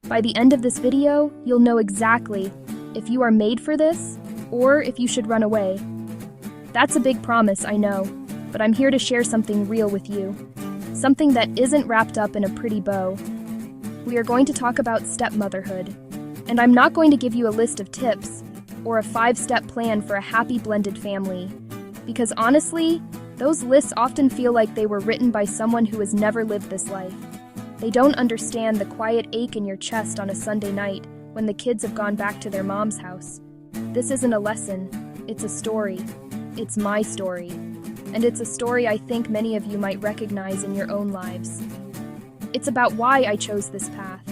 By the end of this video, you'll know exactly if you are made for this or if you should run away. That's a big promise, I know, but I'm here to share something real with you. Something that isn't wrapped up in a pretty bow. We are going to talk about stepmotherhood, and I'm not going to give you a list of tips or a 5-step plan for a happy blended family, because honestly, those lists often feel like they were written by someone who has never lived this life. They don't understand the quiet ache in your chest on a Sunday night when the kids have gone back to their mom's house. This isn't a lesson, it's a story. It's my story. And it's a story I think many of you might recognize in your own lives. It's about why I chose this path.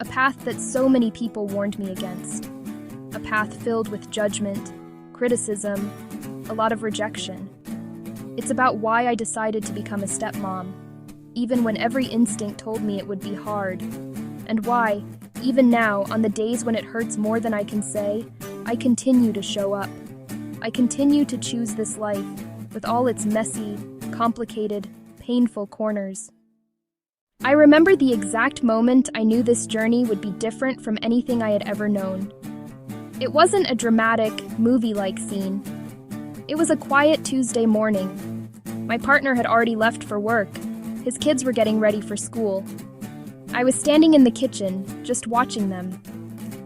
A path that so many people warned me against. A path filled with judgment, criticism, a lot of rejection. It's about why I decided to become a stepmom, even when every instinct told me it would be hard. And why, even now, on the days when it hurts more than I can say, I continue to show up. I continue to choose this life, with all its messy, complicated, painful corners. I remember the exact moment I knew this journey would be different from anything I had ever known. It wasn't a dramatic, movie-like scene. It was a quiet Tuesday morning. My partner had already left for work. His kids were getting ready for school. I was standing in the kitchen, just watching them.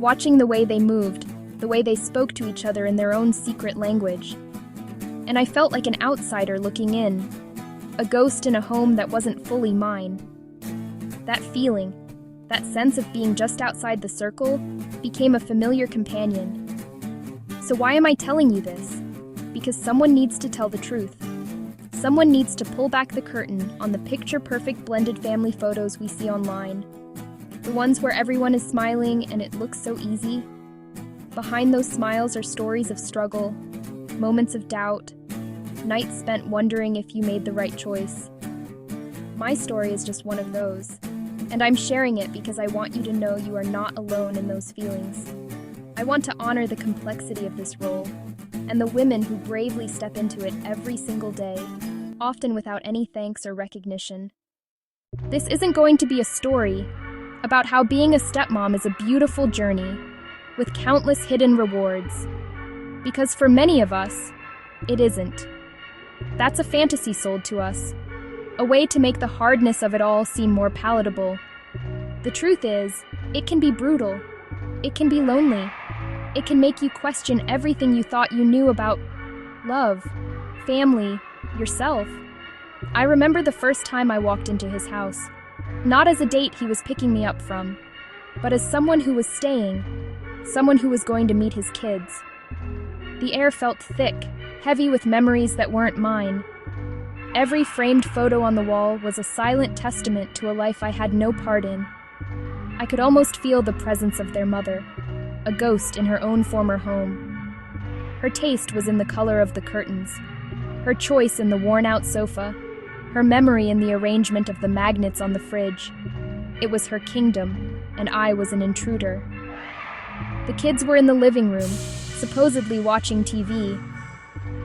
Watching the way they moved, the way they spoke to each other in their own secret language. And I felt like an outsider looking in, a ghost in a home that wasn't fully mine. That feeling, that sense of being just outside the circle, became a familiar companion. So why am I telling you this? Because someone needs to tell the truth. Someone needs to pull back the curtain on the picture-perfect blended family photos we see online. The ones where everyone is smiling and it looks so easy. Behind those smiles are stories of struggle, moments of doubt, nights spent wondering if you made the right choice. My story is just one of those, and I'm sharing it because I want you to know you are not alone in those feelings. I want to honor the complexity of this role, and the women who bravely step into it every single day, often without any thanks or recognition. This isn't going to be a story about how being a stepmom is a beautiful journey, with countless hidden rewards. Because for many of us, it isn't. That's a fantasy sold to us, a way to make the hardness of it all seem more palatable. The truth is, it can be brutal. It can be lonely. It can make you question everything you thought you knew about love, family, yourself. I remember the first time I walked into his house, not as a date he was picking me up from, but as someone who was staying, someone who was going to meet his kids. The air felt thick, heavy with memories that weren't mine. Every framed photo on the wall was a silent testament to a life I had no part in. I could almost feel the presence of their mother, a ghost in her own former home. Her taste was in the color of the curtains, her choice in the worn-out sofa, her memory in the arrangement of the magnets on the fridge. It was her kingdom, and I was an intruder. The kids were in the living room, supposedly watching TV,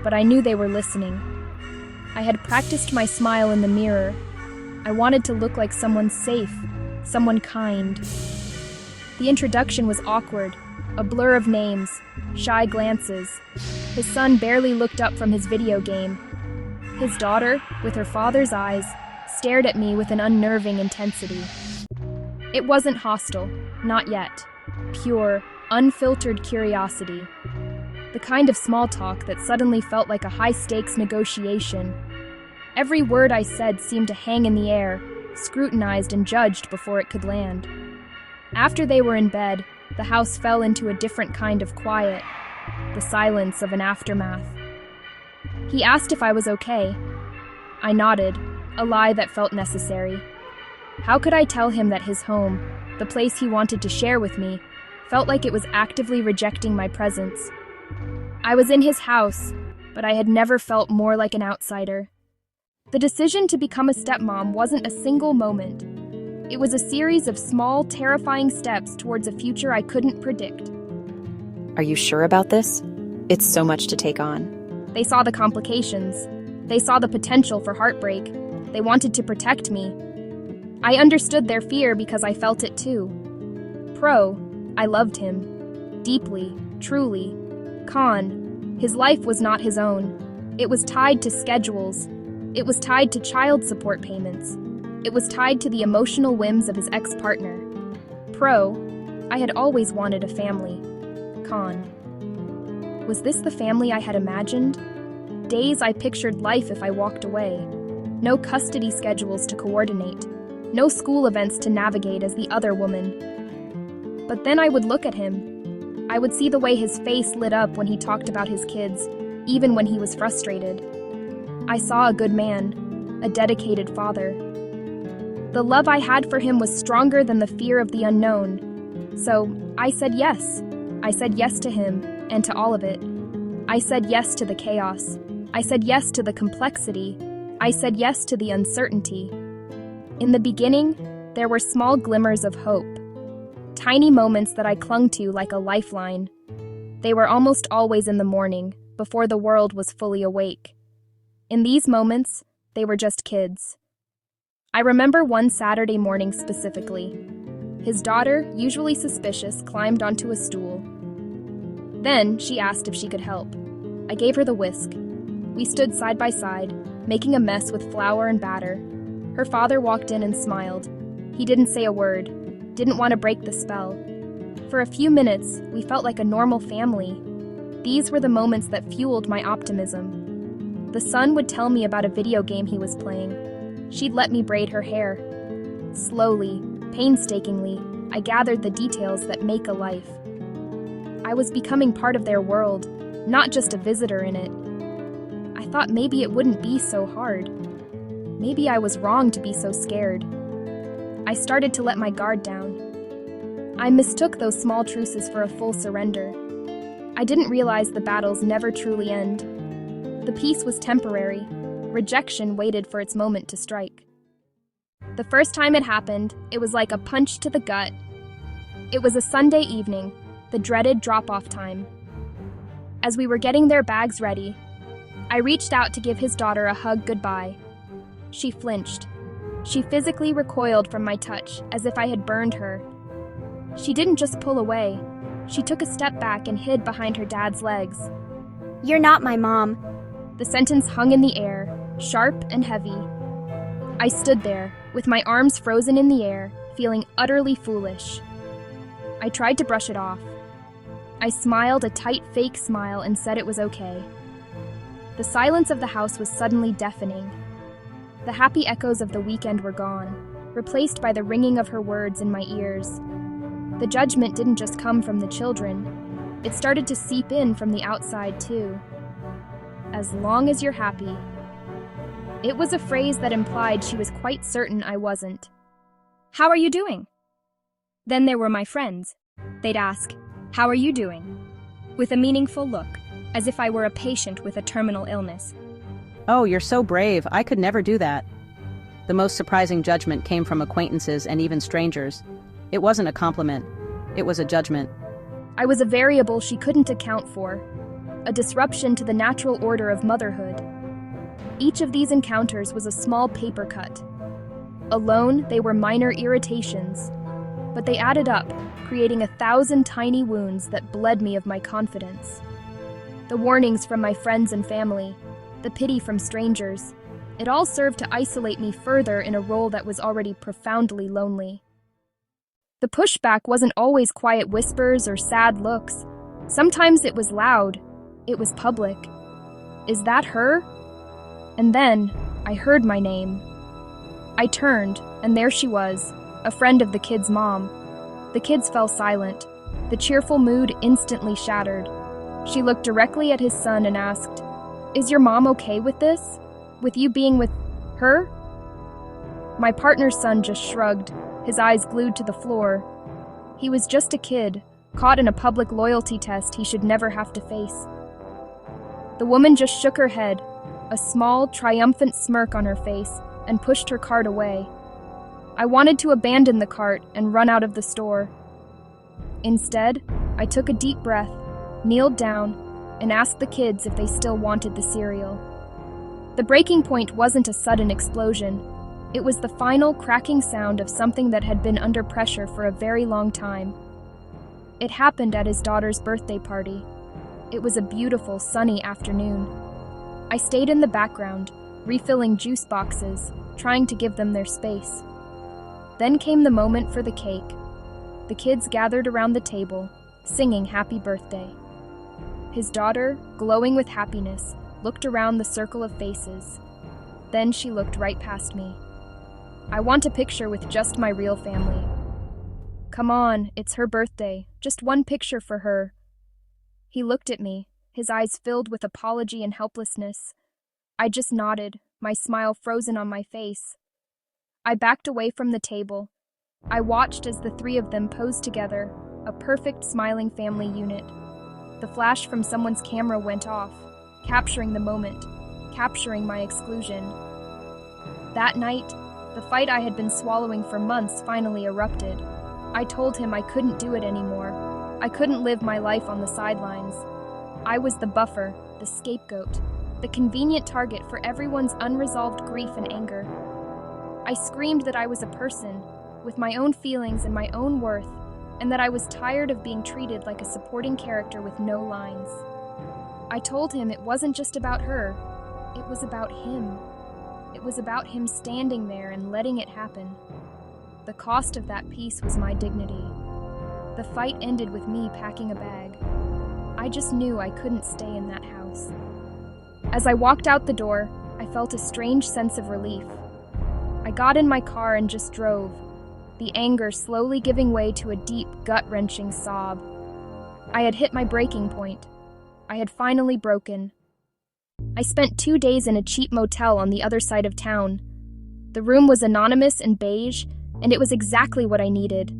but I knew they were listening. I had practiced my smile in the mirror. I wanted to look like someone safe, someone kind. The introduction was awkward, a blur of names, shy glances. His son barely looked up from his video game. His daughter, with her father's eyes, stared at me with an unnerving intensity. It wasn't hostile, not yet. Pure, unfiltered curiosity. The kind of small talk that suddenly felt like a high-stakes negotiation. Every word I said seemed to hang in the air, scrutinized and judged before it could land. After they were in bed, the house fell into a different kind of quiet, the silence of an aftermath. He asked if I was okay. I nodded, a lie that felt necessary. How could I tell him that his home, the place he wanted to share with me, felt like it was actively rejecting my presence? I was in his house, but I had never felt more like an outsider. The decision to become a stepmom wasn't a single moment. It was a series of small, terrifying steps towards a future I couldn't predict. Are you sure about this? It's so much to take on. They saw the complications. They saw the potential for heartbreak. They wanted to protect me. I understood their fear because I felt it too. Pro, I loved him. Deeply, truly. Con, his life was not his own. It was tied to schedules. It was tied to child support payments. It was tied to the emotional whims of his ex-partner. Pro, I had always wanted a family. Con. Was this the family I had imagined? Days I pictured life if I walked away. No custody schedules to coordinate. No school events to navigate as the other woman. But then I would look at him. I would see the way his face lit up when he talked about his kids, even when he was frustrated. I saw a good man, a dedicated father. The love I had for him was stronger than the fear of the unknown. So I said yes. I said yes to him, and to all of it. I said yes to the chaos. I said yes to the complexity. I said yes to the uncertainty. In the beginning, there were small glimmers of hope. Tiny moments that I clung to like a lifeline. They were almost always in the morning, before the world was fully awake. In these moments, they were just kids. I remember one Saturday morning specifically. His daughter, usually suspicious, climbed onto a stool. Then she asked if she could help. I gave her the whisk. We stood side by side, making a mess with flour and batter. Her father walked in and smiled. He didn't say a word, didn't want to break the spell. For a few minutes, we felt like a normal family. These were the moments that fueled my optimism. The son would tell me about a video game he was playing. She'd let me braid her hair. Slowly, painstakingly, I gathered the details that make a life. I was becoming part of their world, not just a visitor in it. I thought maybe it wouldn't be so hard. Maybe I was wrong to be so scared. I started to let my guard down. I mistook those small truces for a full surrender. I didn't realize the battles never truly end. The peace was temporary. Rejection waited for its moment to strike. The first time it happened, it was like a punch to the gut. It was a Sunday evening, the dreaded drop-off time. As we were getting their bags ready, I reached out to give his daughter a hug goodbye. She flinched. She physically recoiled from my touch, as if I had burned her. She didn't just pull away. She took a step back and hid behind her dad's legs. "You're not my mom." The sentence hung in the air, sharp and heavy. I stood there, with my arms frozen in the air, feeling utterly foolish. I tried to brush it off. I smiled a tight, fake smile and said it was okay. The silence of the house was suddenly deafening. The happy echoes of the weekend were gone, replaced by the ringing of her words in my ears. The judgment didn't just come from the children. It started to seep in from the outside, too. As long as you're happy. It was a phrase that implied she was quite certain I wasn't. "How are you doing?" Then there were my friends. They'd ask, "How are you doing?" with a meaningful look, as if I were a patient with a terminal illness. "Oh, you're so brave. I could never do that." The most surprising judgment came from acquaintances and even strangers. It wasn't a compliment. It was a judgment. I was a variable she couldn't account for, a disruption to the natural order of motherhood. Each of these encounters was a small paper cut. Alone, they were minor irritations, but they added up, creating 1,000 tiny wounds that bled me of my confidence. The warnings from my friends and family, the pity from strangers, it all served to isolate me further in a role that was already profoundly lonely. The pushback wasn't always quiet whispers or sad looks. Sometimes it was loud. It was public. "Is that her?" And then I heard my name. I turned, and there she was, a friend of the kids' mom. The kids fell silent. The cheerful mood instantly shattered. She looked directly at his son and asked, "Is your mom okay with this? With you being with her?" My partner's son just shrugged, his eyes glued to the floor. He was just a kid, caught in a public loyalty test he should never have to face. The woman just shook her head, a small, triumphant smirk on her face, and pushed her cart away. I wanted to abandon the cart and run out of the store. Instead, I took a deep breath, kneeled down, and asked the kids if they still wanted the cereal. The breaking point wasn't a sudden explosion. It was the final cracking sound of something that had been under pressure for a very long time. It happened at his daughter's birthday party. It was a beautiful, sunny afternoon. I stayed in the background, refilling juice boxes, trying to give them their space. Then came the moment for the cake. The kids gathered around the table, singing happy birthday. His daughter, glowing with happiness, looked around the circle of faces. Then she looked right past me. I want a picture with just my real family. Come on, it's her birthday. Just one picture for her. He looked at me, his eyes filled with apology and helplessness. I just nodded, my smile frozen on my face. I backed away from the table. I watched as the three of them posed together, a perfect smiling family unit. The flash from someone's camera went off, capturing the moment, capturing my exclusion. That night, the fight I had been swallowing for months finally erupted. I told him I couldn't do it anymore. I couldn't live my life on the sidelines. I was the buffer, the scapegoat, the convenient target for everyone's unresolved grief and anger. I screamed that I was a person, with my own feelings and my own worth, and that I was tired of being treated like a supporting character with no lines. I told him it wasn't just about her, it was about him. It was about him standing there and letting it happen. The cost of that peace was my dignity. The fight ended with me packing a bag. I just knew I couldn't stay in that house. As I walked out the door, I felt a strange sense of relief. I got in my car and just drove, the anger slowly giving way to a deep, gut-wrenching sob. I had hit my breaking point. I had finally broken. I spent 2 days in a cheap motel on the other side of town. The room was anonymous and beige, and it was exactly what I needed.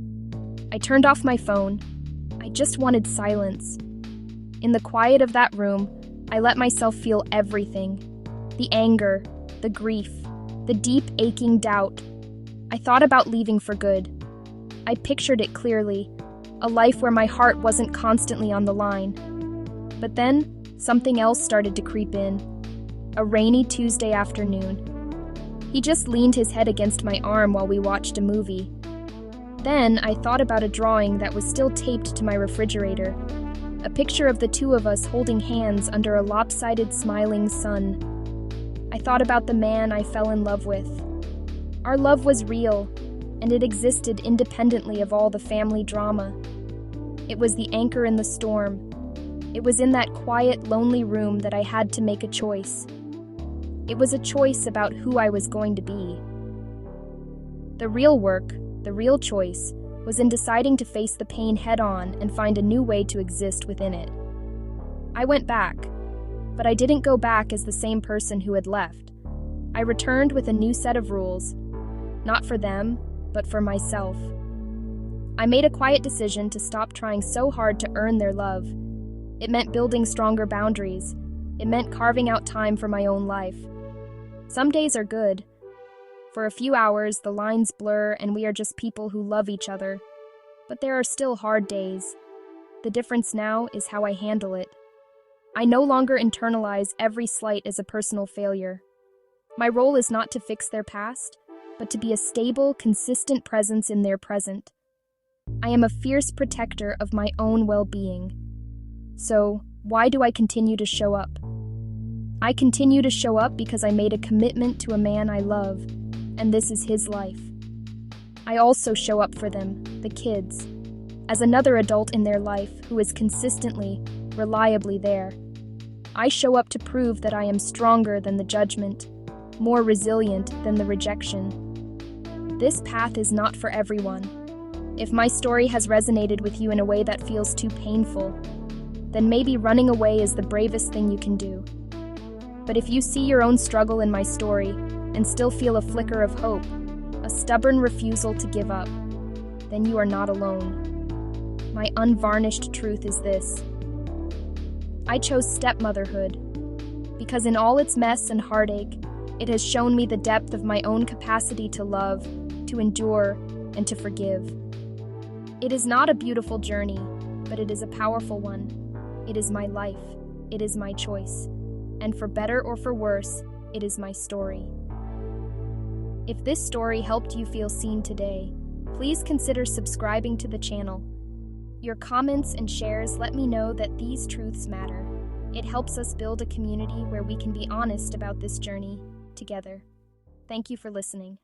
I turned off my phone. I just wanted silence. In the quiet of that room, I let myself feel everything. The anger, the grief, the deep, aching doubt. I thought about leaving for good. I pictured it clearly, a life where my heart wasn't constantly on the line. But then, something else started to creep in. A rainy Tuesday afternoon. He just leaned his head against my arm while we watched a movie. Then I thought about a drawing that was still taped to my refrigerator. A picture of the two of us holding hands under a lopsided, smiling sun. I thought about the man I fell in love with. Our love was real, and it existed independently of all the family drama. It was the anchor in the storm. It was in that quiet, lonely room that I had to make a choice. It was a choice about who I was going to be. The real work, the real choice, was in deciding to face the pain head-on and find a new way to exist within it. I went back, but I didn't go back as the same person who had left. I returned with a new set of rules, not for them, but for myself. I made a quiet decision to stop trying so hard to earn their love. It meant building stronger boundaries. It meant carving out time for my own life. Some days are good. For a few hours, the lines blur and we are just people who love each other. But there are still hard days. The difference now is how I handle it. I no longer internalize every slight as a personal failure. My role is not to fix their past, but to be a stable, consistent presence in their present. I am a fierce protector of my own well-being. So, why do I continue to show up? I continue to show up because I made a commitment to a man I love, and this is his life. I also show up for them, the kids, as another adult in their life who is consistently, reliably there. I show up to prove that I am stronger than the judgment, more resilient than the rejection. This path is not for everyone. If my story has resonated with you in a way that feels too painful, then maybe running away is the bravest thing you can do. But if you see your own struggle in my story and still feel a flicker of hope, a stubborn refusal to give up, then you are not alone. My unvarnished truth is this. I chose stepmotherhood because in all its mess and heartache, it has shown me the depth of my own capacity to love, to endure, and to forgive. It is not a beautiful journey, but it is a powerful one. It is my life. It is my choice. And for better or for worse, it is my story. If this story helped you feel seen today, please consider subscribing to the channel. Your comments and shares let me know that these truths matter. It helps us build a community where we can be honest about this journey together. Thank you for listening.